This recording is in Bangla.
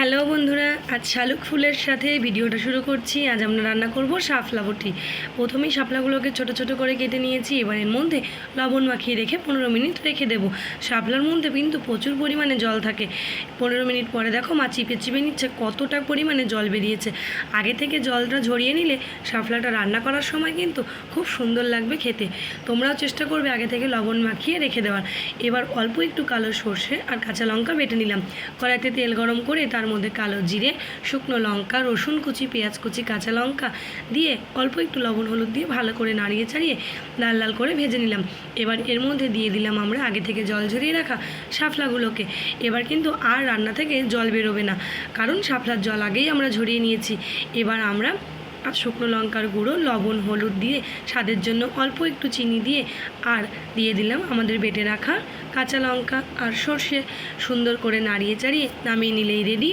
হ্যালো বন্ধুরা, আজ শালুক ফুলের সাথে ভিডিওটা শুরু করছি। আজ আমরা রান্না করব শাপলা বটি। প্রথমেই শাপলাগুলোকে ছোট ছোট করে কেটে নিয়েছি। এবার এর মধ্যে লবণ মাখিয়ে রেখে 15 মিনিট রেখে দেবো। শাপলার মধ্যে কিন্তু প্রচুর পরিমাণে জল থাকে। 15 মিনিট পরে দেখো মা চিপে চিপে নিচ্ছে কতটা পরিমাণে জল বেরিয়েছে। আগে থেকে জলটা ঝরিয়ে নিলে শাপলাটা রান্না করার সময় কিন্তু খুব সুন্দর লাগবে খেতে। তোমরাও চেষ্টা করবে আগে থেকে লবণ মাখিয়ে রেখে দেওয়ার। এবার অল্প একটু কালো সর্ষে আর কাঁচা লঙ্কা বেটে নিলাম। কড়াইতে তেল গরম করে তার মধ্যে কালো জিরে, শুকনো লঙ্কা, রসুন কুচি, পেঁয়াজ কুচি, কাঁচা লঙ্কা দিয়ে অল্প একটু লবণ হলুদ দিয়ে ভালো করে নাড়িয়ে চাড়িয়ে লাল লাল করে ভেজে নিলাম। এবার এর মধ্যে দিয়ে দিলাম আমরা আগে থেকে জল ঝরিয়ে রাখা শাপলাগুলোকে। এবার কিন্তু আর রান্না থেকে জল বেরোবে না, কারণ শাপলার জল আগেই আমরা ঝরিয়ে নিয়েছি। এবার আমরা আর শুকনো লঙ্কার গুঁড়ো, লবণ, হলুদ দিয়ে স্বাদের জন্য অল্প একটু চিনি দিয়ে আর দিয়ে দিলাম আমাদের বেটে রাখা কাঁচা লঙ্কা আর সর্ষে। সুন্দর করে নাড়িয়ে চাড়িয়ে নামিয়ে নিলেই রেডি।